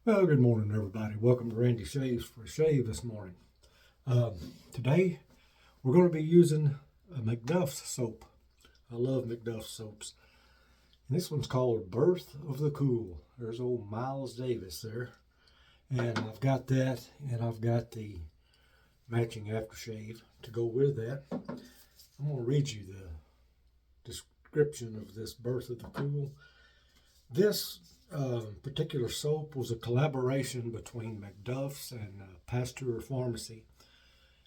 Well, good morning, everybody. Welcome to Randy Shaves for a shave this morning. Today, we're going to be using a MacDuff's soap. I love MacDuff's soaps. And this one's called Birth of the Cool. There's old Miles Davis there. And I've got that, and I've got the matching aftershave to go with that. I'm going to read you the description of this Birth of the Cool. This particular soap was a collaboration between MacDuff's and Pasteur Pharmacy.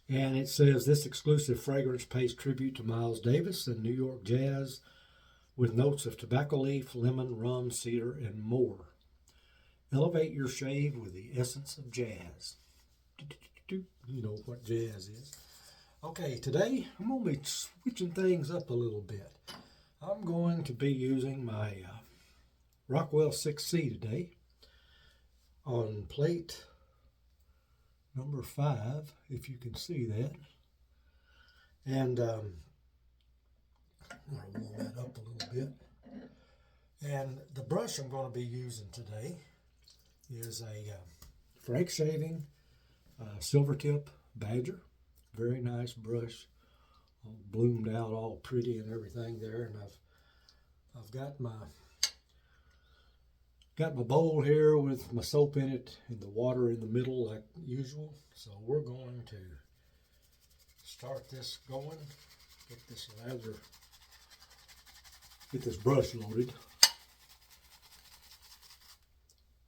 And it says this exclusive fragrance pays tribute to Miles Davis and New York jazz with notes of tobacco leaf, lemon, rum, cedar, and more. Elevate your shave with the essence of jazz. You know what jazz is. Okay, today I'm going to be switching things up a little bit. I'm going to be using my Rockwell 6C today on plate number 5, if you can see that. And I'm going to warm that up a little bit. And the brush I'm going to be using today is a Frank Shaving Silvertip Badger. Very nice brush, all bloomed out, all pretty and everything there. And I've got my bowl here with my soap in it and the water in the middle like usual. So we're going to start this going, get this brush loaded.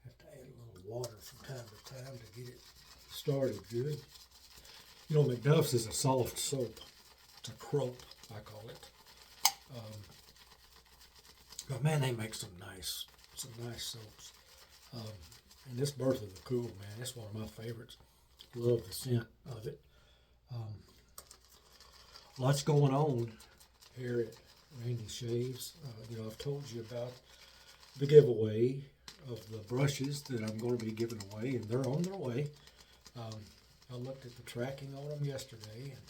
Have to add a little water from time to time to get it started good. You know, MacDuff's is a soft soap. It's a crope, I call it. But man, they make some nice soaps. And this Birth of the Cool, man, that's one of my favorites. Love the scent of it. Lots going on here at Randy Shaves. I've told you about the giveaway of the brushes that I'm going to be giving away, and they're on their way. I looked at the tracking on them yesterday, and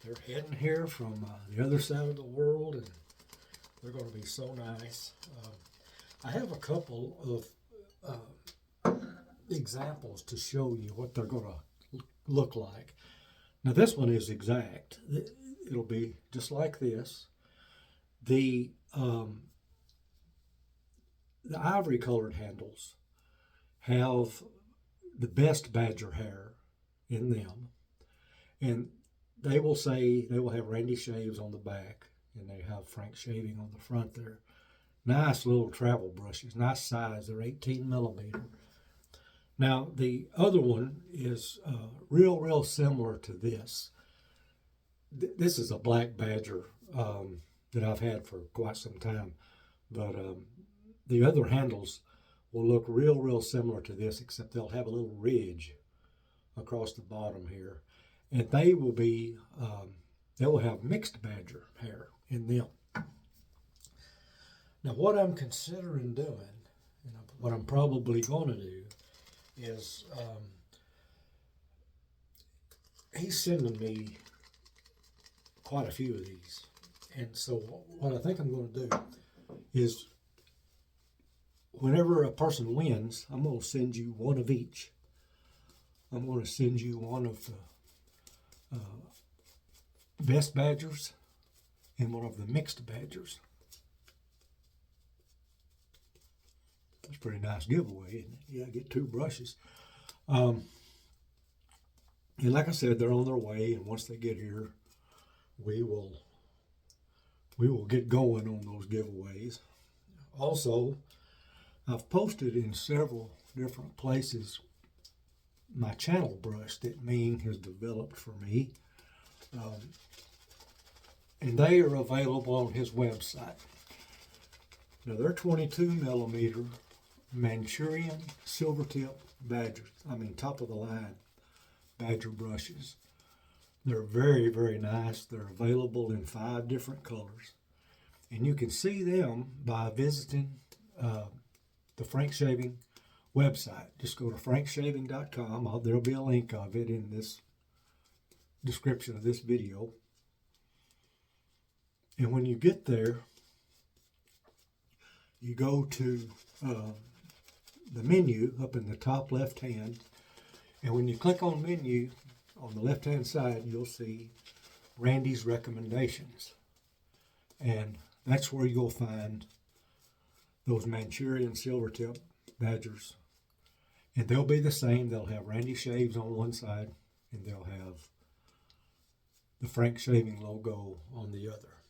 they're heading here from the other side of the world, and they're going to be so nice. I have a couple of examples to show you what they're going to look like. Now this one is exact. It'll be just like this. The ivory colored handles have the best badger hair in them, and they will have Randy Shaves on the back, and they have Frank Shaving on the front there. Nice little travel brushes, nice size. They're 18 millimeter. Now the other one is real similar to this. This is a black badger that I've had for quite some time, but the other handles will look real similar to this, except they'll have a little ridge across the bottom here, and they will have mixed badger hair in them. Now what I'm considering doing, and what I'm probably going to do, is he's sending me quite a few of these, and so what I think I'm going to do is, whenever a person wins, I'm going to send you one of each. I'm going to send you one of the best badgers and one of the mixed badgers. That's a pretty nice giveaway, isn't it? Yeah, I get 2 brushes. And like I said, they're on their way, and once they get here, we will get going on those giveaways. Also, I've posted in several different places my channel brush that Ming has developed for me. And they are available on his website. Now they're 22 millimeter Manchurian Silvertip badgers. Top of the line badger brushes. They're very nice. They're available in 5 different colors. And you can see them by visiting the Frank Shaving website. Just go to frankshaving.com. There'll be a link of it in this description of this video. And when you get there, you go to the menu up in the top left hand, and when you click on menu on the left hand side, you'll see Randy's recommendations, and that's where you'll find those Manchurian Silvertip badgers, and they'll be the same. They'll have Randy Shaves on one side, and they'll have the Frank Shaving logo on the other.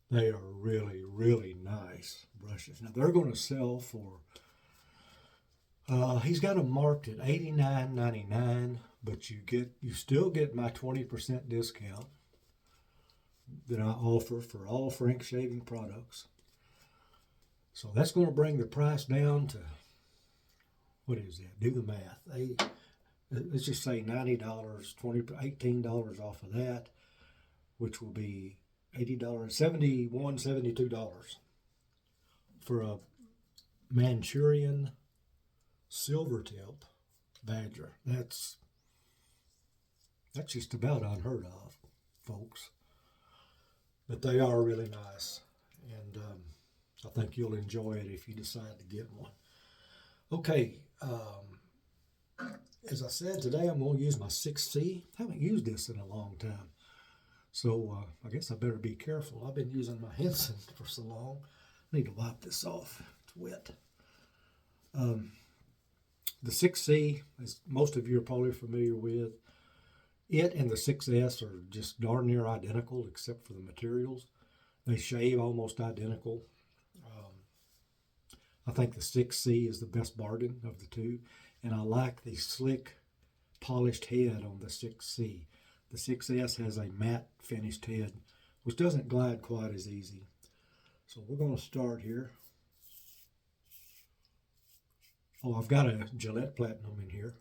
They are really, really nice brushes. Now they're going to sell for, he's got them marked at $89.99, but you still get my 20% discount that I offer for all Frank Shaving products. So that's going to bring the price down to, what is that? Do the math. Let's just say $90, $18 off of that, which will be $80, $72 for a Manchurian Silvertip badger. That's just about unheard of, folks. But they are really nice, and I think you'll enjoy it if you decide to get one. Okay, as I said, today I'm going to use my 6C. I haven't used this in a long time, so I guess I better be careful. I've been using my Henson for so long. I need to wipe this off. It's wet. The 6C, as most of you are probably familiar with, it and the 6S are just darn near identical except for the materials. They shave almost identical. I think the 6C is the best bargain of the two, and I like the slick, polished head on the 6C. The 6S has a matte finished head, which doesn't glide quite as easy. So we're going to start here. Oh, I've got a Gillette Platinum in here.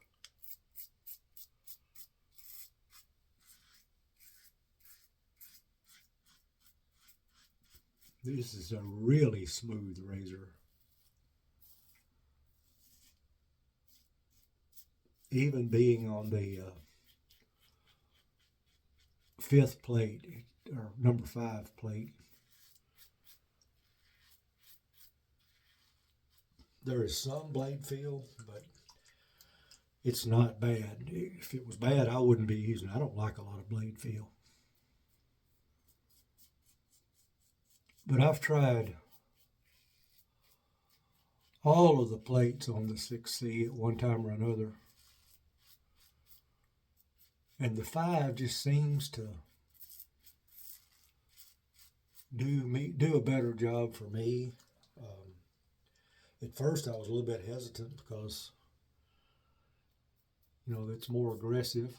This is a really smooth razor. Even being on the 5th plate, or number 5 plate, there is some blade feel, but it's not bad. If it was bad, I wouldn't be using it. I don't like a lot of blade feel. But I've tried all of the plates on the 6C at one time or another, and the 5 just seems to do a better job for me. At first I was a little bit hesitant because, it's more aggressive.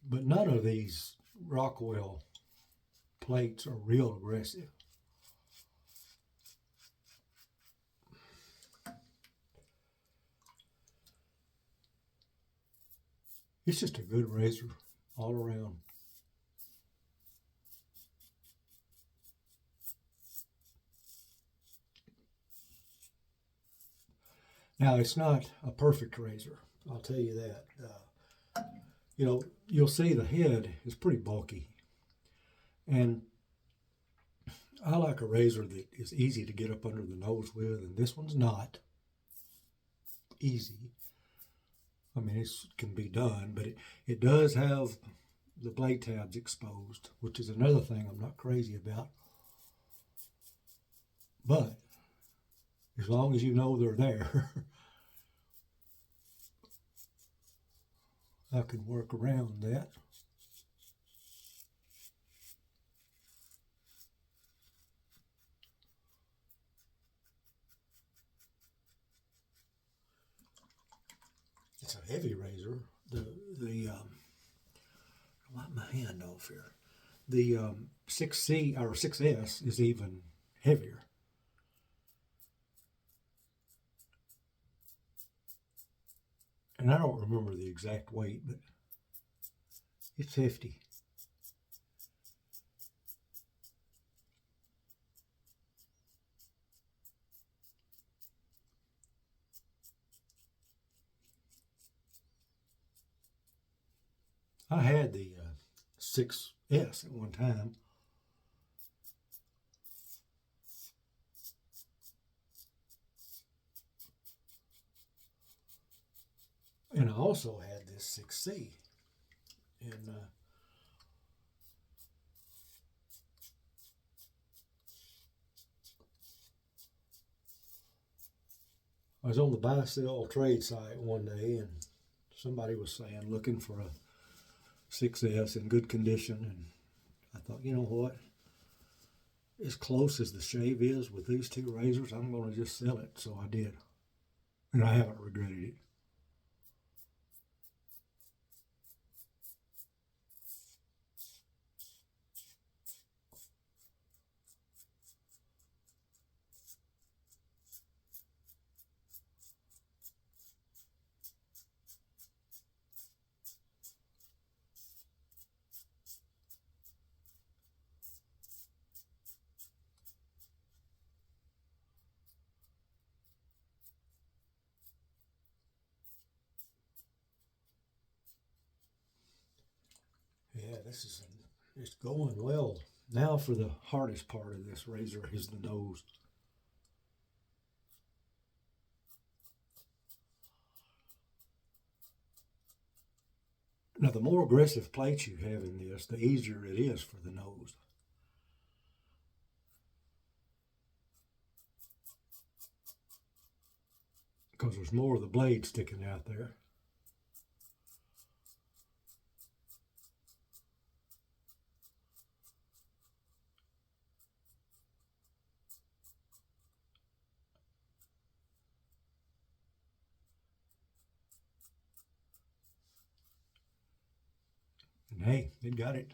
But none of these Rockwell plates are real aggressive. It's just a good razor all around. Now, it's not a perfect razor, I'll tell you that. You'll see the head is pretty bulky. And I like a razor that is easy to get up under the nose with, and this one's not easy. I mean, it can be done, but it does have the blade tabs exposed, which is another thing I'm not crazy about. But as long as you know they're there, I can work around that. It's a heavy razor. Wipe my hand off here. The 6C or 6S is even heavier. And I don't remember the exact weight, but it's hefty. I had the 6S at one time, And I also had this 6C. And I was on the buy sell trade site one day, and somebody was saying looking for a 6S in good condition, and I thought, you know what? As close as the shave is with these two razors, I'm going to just sell it. So I did, and I haven't regretted it. Yeah, it's going well. Now for the hardest part of this razor is the nose. Now the more aggressive plates you have in this, the easier it is for the nose. Because there's more of the blade sticking out there. And hey, it got it.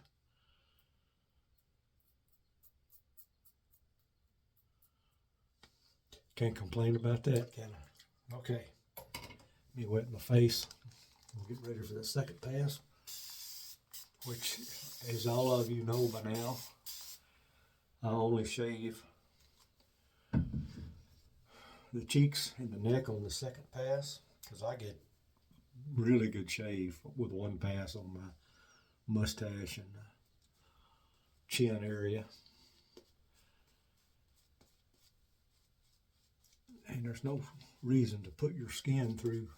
Can't complain about that, can I? Okay, let me wet my face. We'll get ready for the second pass, which, as all of you know by now, I only shave the cheeks and the neck on the second pass, because I get really good shave with one pass on my mustache and chin area. And there's no reason to put your skin through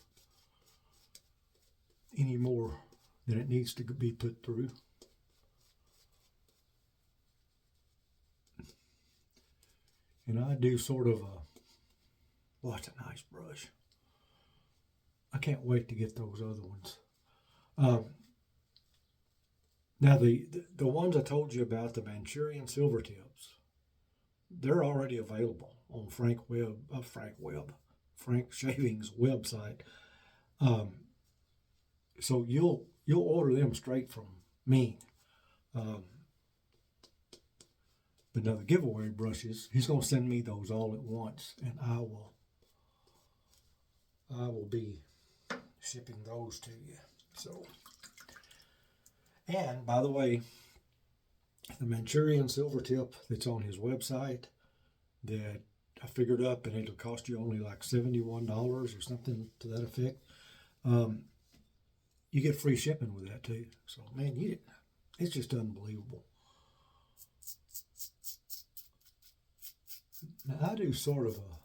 any more than it needs to be put through. And I do sort of well, it's a nice brush. I can't wait to get those other ones. Now the ones I told you about, the Manchurian Silvertips, they're already available on Frank Shaving's website. So you'll order them straight from me. But now the giveaway brushes, he's going to send me those all at once, and I will be shipping those to you. So, and by the way, the Manchurian Silvertip that's on his website that I figured up, and it'll cost you only like $71 or something to that effect. You get free shipping with that too. So man, it's just unbelievable. Now I do sort of a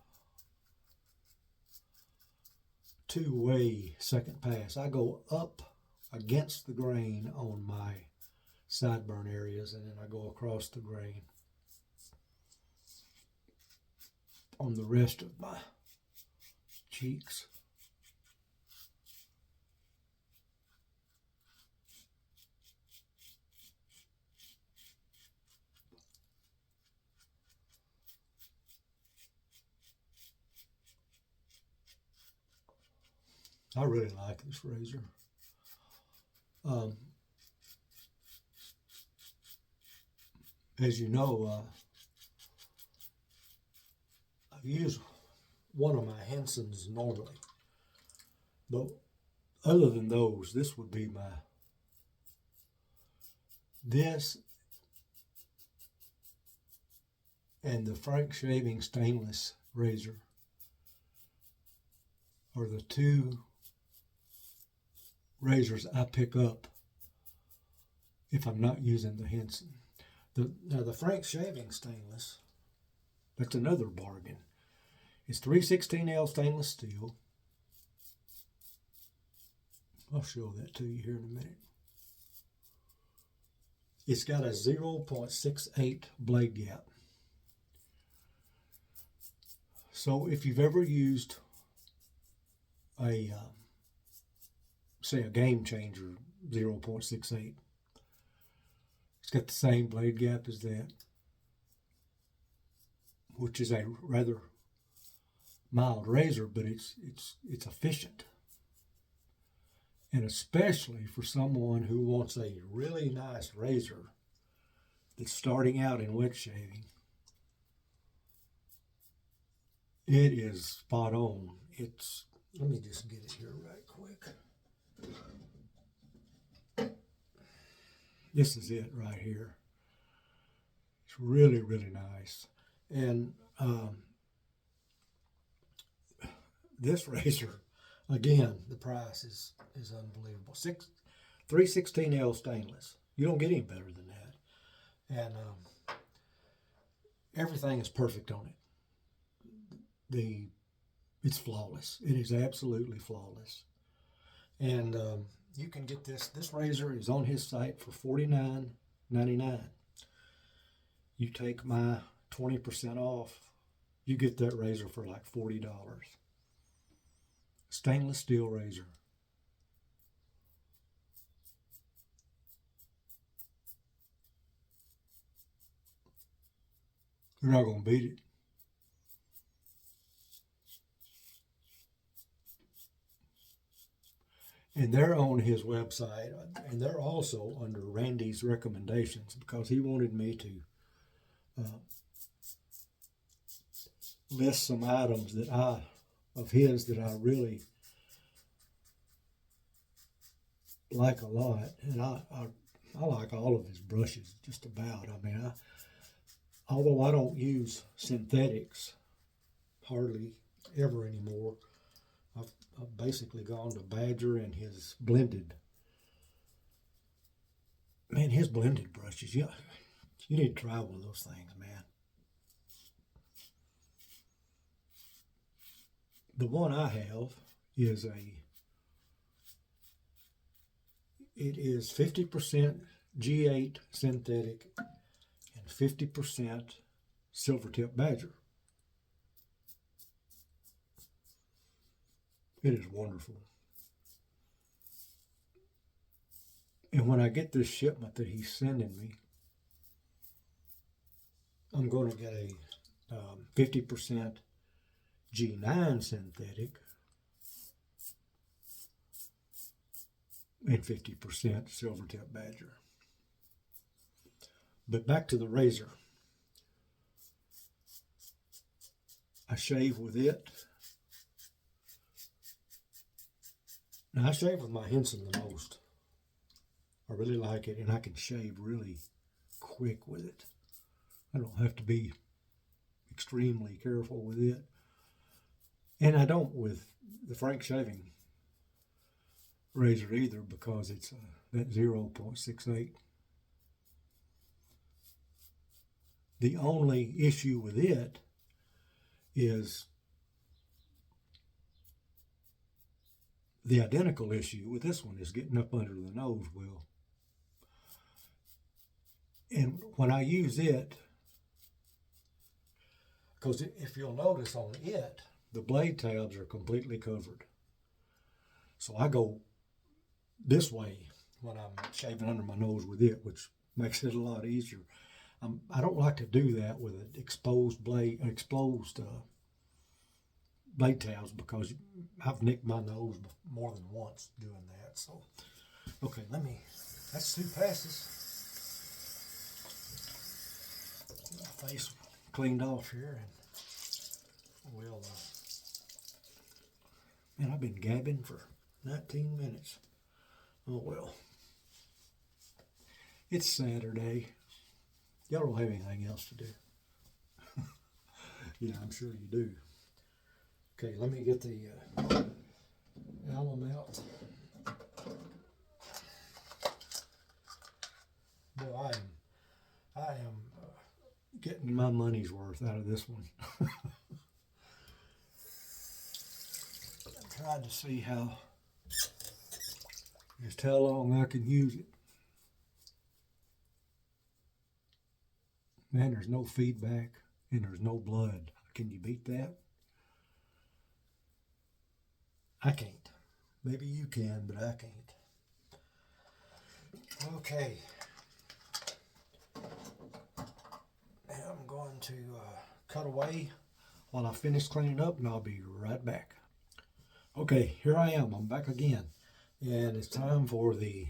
two-way second pass. I go up against the grain on my sideburn areas, and then I go across the grain on the rest of my cheeks. I really like this razor. As you know, I use one of my Hensons normally. But other than those, this would be this and the Frank Shaving stainless razor are the two razors I pick up if I'm not using the Henson. Now the Frank Shaving stainless, that's another bargain. It's 3/16L stainless steel. I'll show that to you here in a minute. It's got a 0.68 blade gap. So if you've ever used a, say a Game Changer 0.68, it's got the same blade gap as that, which is a rather mild razor, but it's efficient. And especially for someone who wants a really nice razor that's starting out in wet shaving, it is spot on. Let me just get it here right quick. This is it right here. It's really, really nice. And this razor, again, the price is unbelievable. 316L stainless. You don't get any better than that. And everything is perfect on it. It's flawless. It is absolutely flawless. And you can get this razor is on his site for $49.99. You take my 20% off, you get that razor for like $40. Stainless steel razor. You're not going to beat it. And they're on his website, and they're also under Randy's recommendations, because he wanted me to list some items of his that I really like a lot. And I like all of his brushes, just about. I mean, although I don't use synthetics hardly ever anymore, I've basically gone to Badger and his blended. Man, his blended brushes, you need to try one of those things, man. The one I have is it is 50% G8 synthetic and 50% Silvertip Badger. It is wonderful. And when I get this shipment that he's sending me, I'm going to get a 50% G9 synthetic and 50% Silvertip Badger. But back to the razor. I shave with it. Now, I shave with my Henson the most. I really like it, and I can shave really quick with it. I don't have to be extremely careful with it. And I don't with the Frank shaving razor either, because it's that 0.68. The only issue with it is the identical issue with this one is getting up under the nose well. And when I use it, because if you'll notice on it, the blade tabs are completely covered. So I go this way when I'm shaving under my nose with it, which makes it a lot easier. I don't like to do that with an exposed blade tabs, because I've nicked my nose more than once doing that. So, okay, that's 2 passes. Get my face cleaned off here, and we'll, man, I've been gabbing for 19 minutes. Oh well. It's Saturday. Y'all don't have anything else to do. Yeah, I'm sure you do. Okay, let me get the alum out. Boy, I am getting my money's worth out of this one. I'm trying to see how Just how long I can use it. Man, there's no feedback and there's no blood. Can you beat that? I can't. Maybe you can, but I can't. Okay. Now I'm going to cut away while I finish cleaning up, and I'll be right back. Okay, here I am. I'm back again. And it's time for the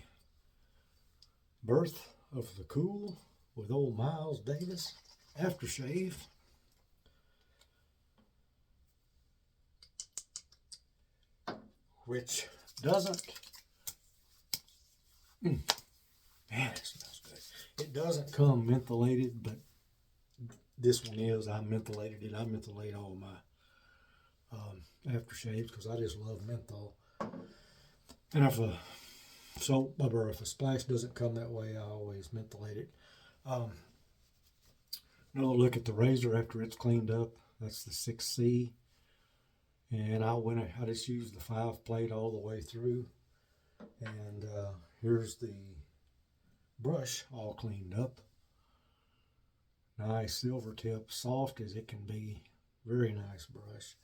birth of the cool with old Miles Davis aftershave. Which doesn't, man, it smells good. It doesn't come mentholated, but this one is. I mentholated it. I mentholate all my aftershaves because I just love menthol. And if a soap or if a splash doesn't come that way, I always mentholate it. Another look at the razor after it's cleaned up. That's the 6C. And I just used the 5 plate all the way through. And here's the brush all cleaned up. Nice silver tip, soft as it can be. Very nice brush.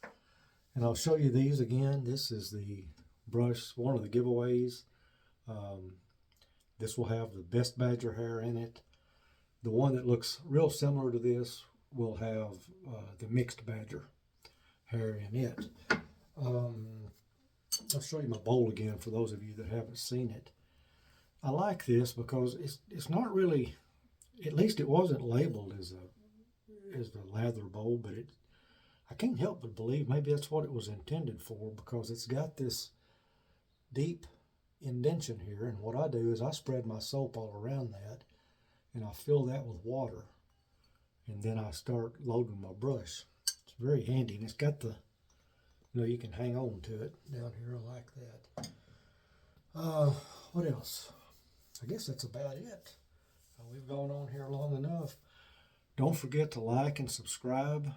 And I'll show you these again. This is the brush, one of the giveaways. This will have the best badger hair in it. The one that looks real similar to this will have the mixed badger hair in it. I'll show you my bowl again for those of you that haven't seen it. I like this because it's not really, at least it wasn't labeled as a lather bowl, but I can't help but believe maybe that's what it was intended for, because it's got this deep indentation here, and what I do is I spread my soap all around that and I fill that with water, and then I start loading my brush. It's very handy, and it's got the, you can hang on to it down here like that. What else? I guess that's about it. We've gone on here long enough. Don't forget to like and subscribe.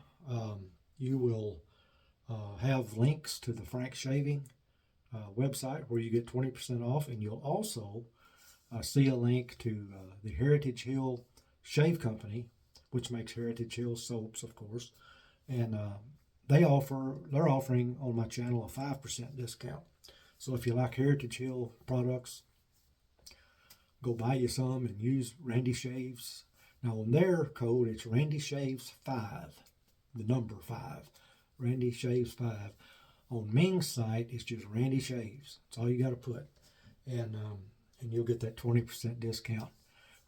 You will have links to the Frank Shaving website where you get 20% off, and you'll also see a link to the Heritage Hill Shave Company, which makes Heritage Hill soaps, of course, and they're offering on my channel a 5% discount. So if you like Heritage Hill products, go buy you some and use Randy Shaves. Now on their code, it's Randy Shaves 5, the number 5, Randy Shaves 5. On Ming's site, it's just Randy Shaves. That's all you got to put, and you'll get that 20% discount,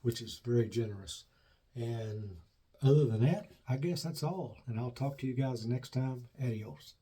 which is very generous. And other than that, I guess that's all. And I'll talk to you guys next time. Adios.